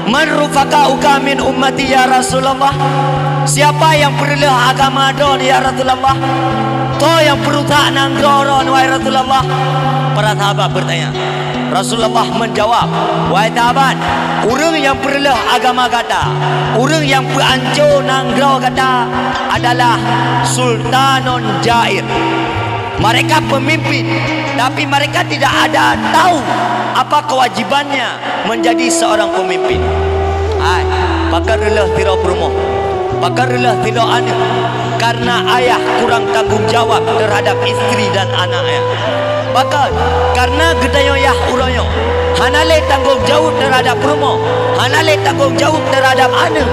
Man rufaqa'uka min ummati ya Rasulullah? Siapa yang perlu agama don ya Rasulullah? To yang perlu tak nanggroron wahai Rasulullah? Para sahabat bertanya. Rasulullah menjawab, wahai sahabat, orang yang perlu agama kata, orang yang perancur nanggro kata adalah Sultanun Jair. Mereka pemimpin, tapi mereka tidak ada tahu apa kewajibannya menjadi seorang pemimpin. Hai, pakarlah tidak berumah, pakarlah tidak anak, karena ayah kurang tanggung jawab terhadap istri dan anaknya. Bakal karena gedayah uroyo, hanale tanggung jawab terhadap rumah, hanale tanggung jawab terhadap anak.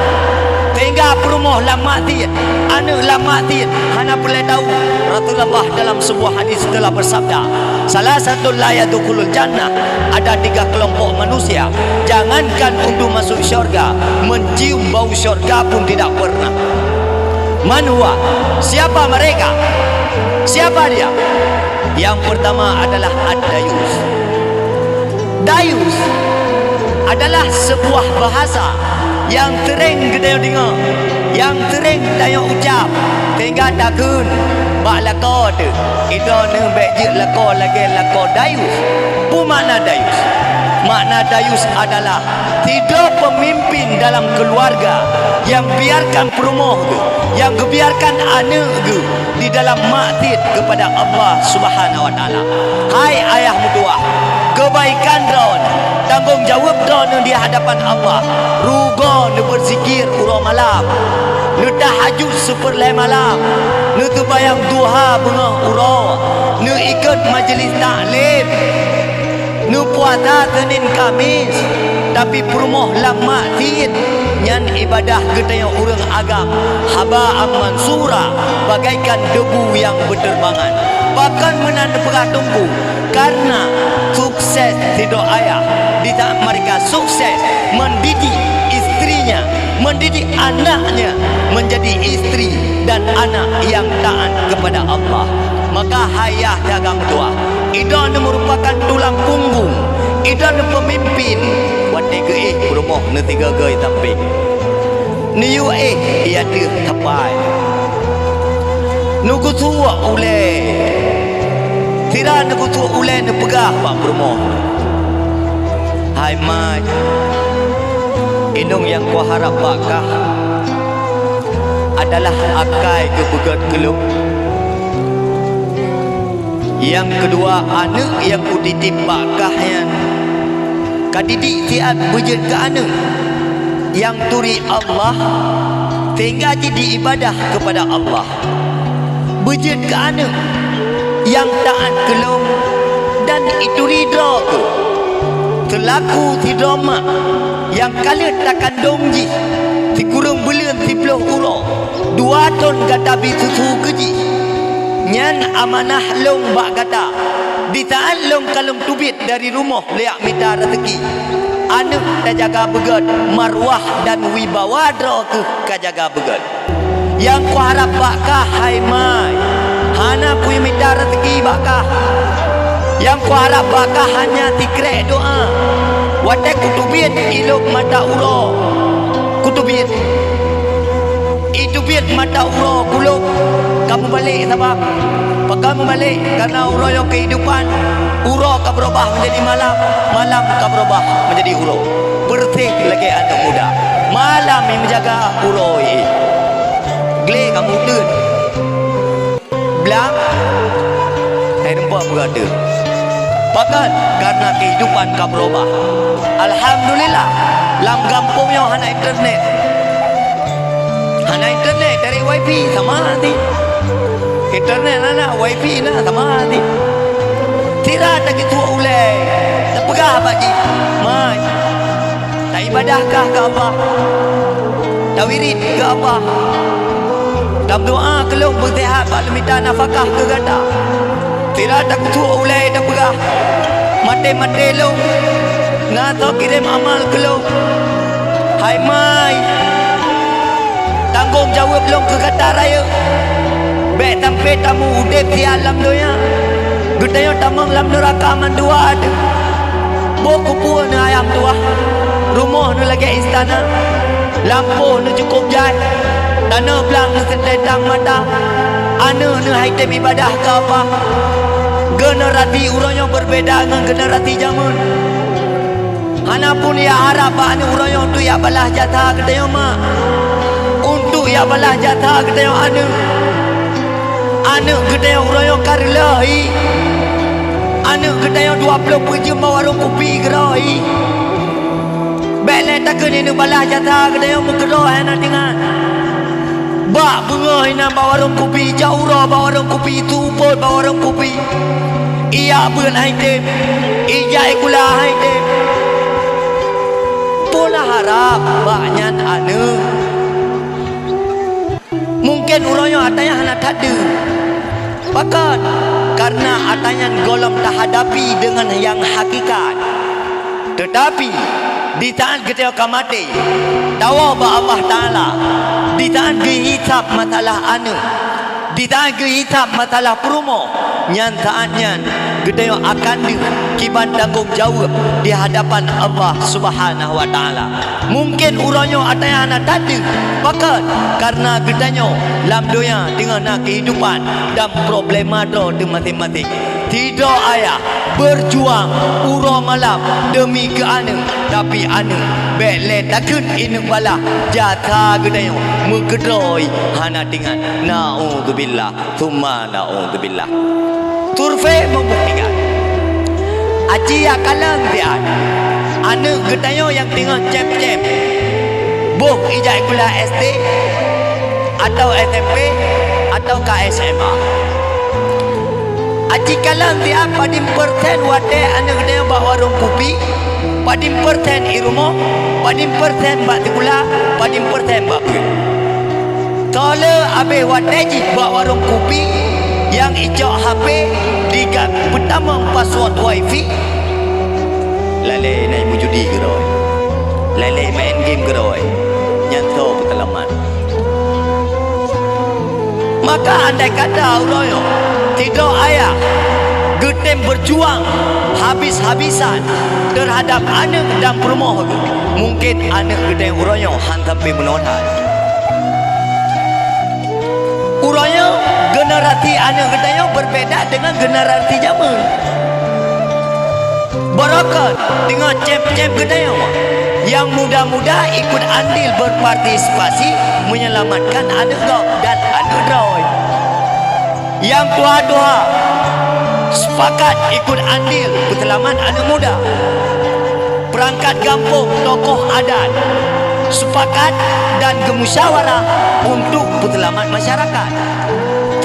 Sehingga rumah lama tiad, anak lama tiad. Hana boleh tahu. Rasulullah dalam sebuah hadis telah bersabda, salah satu layadukulul jannah, ada 3 kelompok manusia, jangankan untuk masuk syurga, mencium bau syurga pun tidak pernah. Manhuwa, siapa mereka? Siapa dia? Yang pertama adalah ad-dayus. Dayus adalah sebuah bahasa yang sering kita dengar, yang sering kita ucap, sehingga takun bak lako tu itu nembek je lako lagi lako dayus. Apa makna dayus? Makna dayus adalah tidak pemimpin dalam keluarga yang biarkan perumah tu, yang biarkan anak tu di dalam maksiat kepada Allah Subhanahu wa taala. Hai ayah mertua, kebaikan drone, tanggung jawab drone di hadapan Allah. Rugo ne berzikir urang malam, ne tahajud seperlai malam, ne terbayang duha bengah urang, ne ikut majlis taklim, ne puasa Senin Kamis, tapi perumah lama tiid nyan ibadah getaya orang agam haba mansura, bagaikan debu yang berterbangan. Bahkan menanda perah tunggu, karena sukses tidak ayah di saat mereka sukses mendidik istrinya, mendidik anaknya menjadi istri dan anak yang taat kepada Allah. Maka hayah dagang tua, idan merupakan tulang punggung, idan pemimpin. Wate ke rumah ne 3 gay tapi niu ia dia tapai nugu tua ule tira nugu tua ule ne pegah pak rumah. Hai mai inung yang ku harap bakah adalah akai ke begat keluk. Yang kedua, anak yang ku titip bakah yang kadidik tiat bujud ke anak yang turi Allah sehingga jadi ibadah kepada Allah. Bujud ke anak yang taat kelong dan itu ridha ke telaku tidak mak yang kala takkan dongji si kurung belian si peluh ulo 2 ton gatabi susu keji nyan amanah long bak kata di saat long kalung tubit dari rumah leak minta rezeki anak dah jaga begat marwah dan wibawa dra tu kajaga begat. Yang ku harap bakah hai mai hana ku minta rezeki bakah, yang ku harap bakah hanya tikrek doa watak kutubit iluk mata uro kutubit itubit mata uro kuluk kamu balik sabab kamu balik karena uro yang kehidupan uro ka berubah menjadi malam, malam ka berubah menjadi uro. Bersih lagi anak muda, malam yang menjaga uro gle kamu dun belang hai rempak berada bahkan karena kehidupan ka berubah. Alhamdulillah lam kampung yang hana internet dari wifi sama hati internet nana wifi na sama hati tira tak itu ulai tak pegah bagi mai tak ibadahkah ke apa tak wirid ke apa tak doa keluk bersihat tak minta nafkah ke ganda tira tak itu ulai tak pegah mati-mati lu ngata kirim amal keluk. Hai mai tanggung jawab long ke kata raya baik sampai tamu udip di alam dunia gedaya tamang lam neraka mandua ada boku pun ayam tua rumah nu lagi istana lampu nu cukup jai tanah belang nu sedendang mata anu nu item ibadah ke apa generasi urangnya berbeda dengan generasi zaman hana pun ya harap anu urangnya untuk ya balah jatah kedai mak untuk ya balah jatah kedai anu kedai urangnya karlai anu kedai 20 jam warung kopi gerai bele takkan ini balah jatah kedai mukro hana dengan bak bunga hina warung kopi jauh warung kopi itu pun warung kopi iya bun item ijai kula item pola harap banyak anu mungkin urangnya atanya hana tadu pakat karena atanya golom tak hadapi dengan yang hakikat tetapi di tahan ketika mati tawa ba Allah Ta'ala di tahan kehitab matalah anu di tahan kehitab matalah promo nyantaannya gede akan kiban tanggung jawab di hadapan Allah Subhanahu wa Ta'ala mungkin urangnya atanya anak tadi pakat karena gedanya lam doya dengan kehidupan dan problema do di matematik tidak ayah berjuang uro malam demi ke anu tapi anu bele takun inu bala jatah gedanya mengedoi hana dengan naudzubillah thumma naudzubillah survei membuktikan aji akalang dia anu gedanya yang tengah cep-cep buh ijai kula SD atau SMP atau KSMA aji kalang dia padim perten wate anu gedanya bawa warung kopi padim perten irumo padim perten bak tikula padim perten bak tole abe wate ji bawa warung kopi yang ijak HP liga pertama password wifi lalai naik mujudi geroi lalai main game geroi nyanto petalaman maka andai kata uroyo tidak ayah getem berjuang habis-habisan terhadap anak dan perumahan mungkin anak getem uroyo hantam pi menonat uroyo generasi anak gedanya berbeda dengan generasi zaman barakat dengan cep-cep gedanya yang muda-muda ikut andil berpartisipasi menyelamatkan anak gok dan anak droid yang tua-tua sepakat ikut andil penyelamat anak muda perangkat kampung tokoh adat sepakat dan gemusyawarah untuk penyelamat masyarakat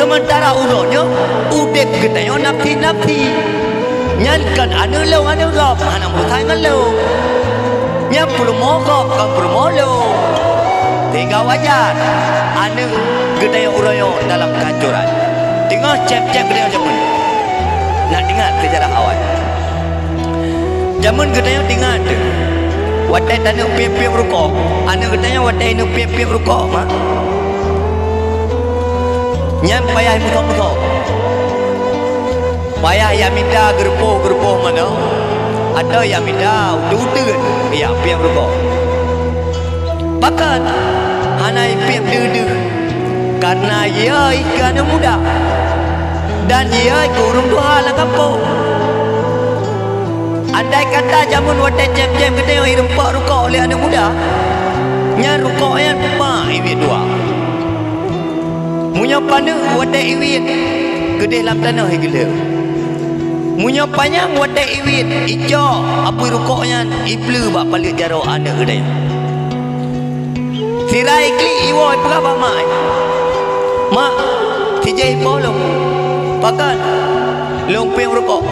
sementara urutnya udep gedanya nafti-nafti nyankan anu lo anu gop mana mutai ngelo nyam perlu mogok kan perlu molo tinggal wajar anu gedaya urutnya dalam kehancuran tinggal cep-cep gedaya zaman nak dengar sejarah awal zaman gedaya tinggal watai tanah piap-piap rukok anu gedanya watai anu piap-piap rukok mak nyam payah mutok-mutok payah yang minta gerpoh-gerpoh mana ada yang minta udah-udah ya piap rukok bahkan hana piap duduk karena ia ikan muda dan ia kurung dua lah kampung andai kata jamun wadah jam-jam kita yang hidup rukok oleh anak muda nya rukok yang pak iwit dua munya panah wadah iwit gede dalam tanah gila munya panjang wadah iwit hijau apa rukoknya iblu bak palik jaro anak gede sirai klik iwoi berapa mak tijai polong pakan lompeng rukok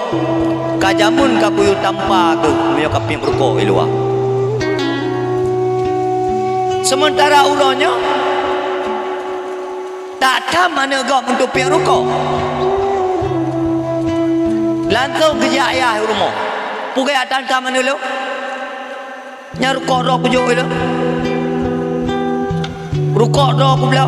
kajamun kapuyu tanpa ke punya kaping rukok luar sementara uronya tak ada mana gak untuk piang rukok langsung kerja ayah rumah pukai atan ke mana lo nyar rukok roh pujuk lo rukok roh pula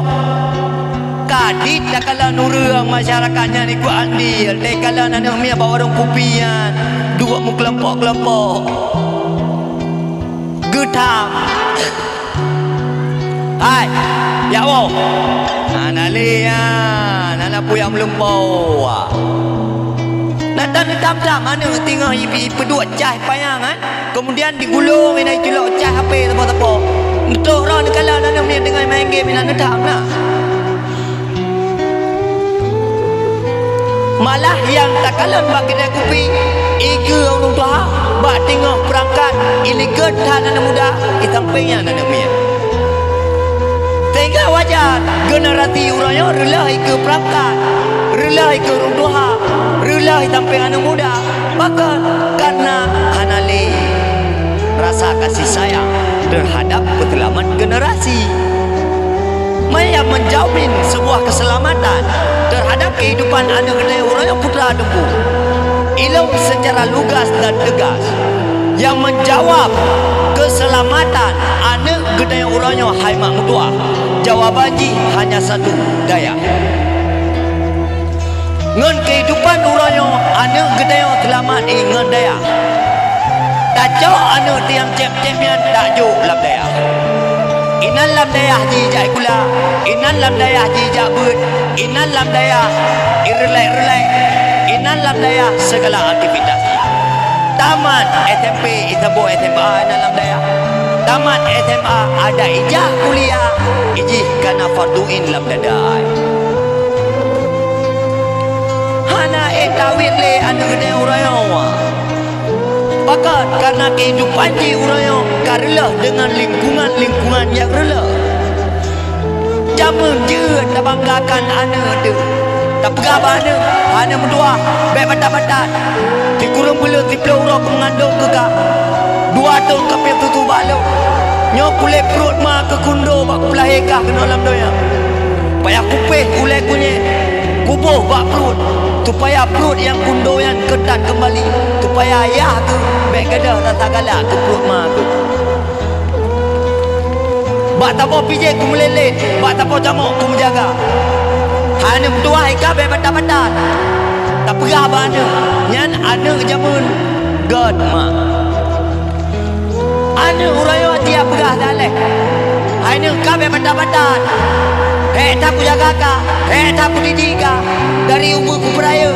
kadit tak kala nurang masyarakatnya ni ku andil tak kala nanah mia bawa orang kupian dua mu kelompok-kelompok getam Hai, ya wo. Analia, nana puyang melumpau. Natan dam mana tengah ipi pedut cah payangan. Kemudian digulung ini culok cah HP tepo-tepo. Untuk orang kala nana ni dengan main game nana dam nak. Malah yang tak kalah bagi dia kupi iga orang tua bak tengok perangkat iligat nana muda itampingnya nana mia. Tengah wajar generasi orangnya rela ke perangkat, rela ke orang tua, rela tampil anak muda. Maka karena hanali rasa kasih sayang terhadap keselamatan generasi, yang menjamin sebuah keselamatan terhadap kehidupan anak kedai orangnya putra dempu. Ilmu secara lugas dan tegas yang menjawab keselamatan anak kedai orangnya hai mak mutua. Jawabannya hanya satu, daya. Ngan kehidupan orangnya anak kedai selamat ngan daya. Tak jauh anak tiang cep-cepnya tak jauh lam daya. Inan lam daya jijak gula, inan lam daya jijak but, inan lam daya irelai-relai, inan lam daya segala aktivitas. Taman SMP, Itabu SMA inan lam daya. Taman SMA ada ijah kuliah, ijih kana farduin lam dadai. Hana tawid le anu gede urayawa. Pakat karena kehidupan di urayo karela dengan lingkungan yang rela. Jamun je tak banggakan anak tu. Tak pegah anak, anak berdua, baik batat-batat. Dikurung bela, dipeluk urok mengandung ke kak. 2 tahun kapil tutup balok. Nyok kulit perut mah ke kundo bak pelahikah kena dalam doya. Payah kupih kulai kunyit. Kubuh bak perut. Supaya perut yang kundo yang ketat kembali. Supaya ayah tu baik gadah rasa galak ke perut mah tu. Bak tapo pijek ku melelit. Bak tapo jamuk ku menjaga. Hanya berdua ika baik batat-batat. Tak pegah bana. Yang anak jamun God mah. Anak urayo dia pegah daleh. Anak kabe batat-batat. Tak ku jaga ka. Tak ku didik ka. Dari umur ku beraya.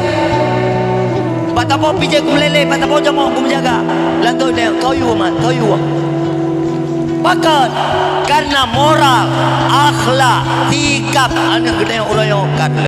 Batapo pijak ku meleleh. Batapo jamuk ku menjaga. Lantai dia. Kau yu man. Kau yu. Pakat. Karena moral. Akhlak. Sikap anak gede urayo.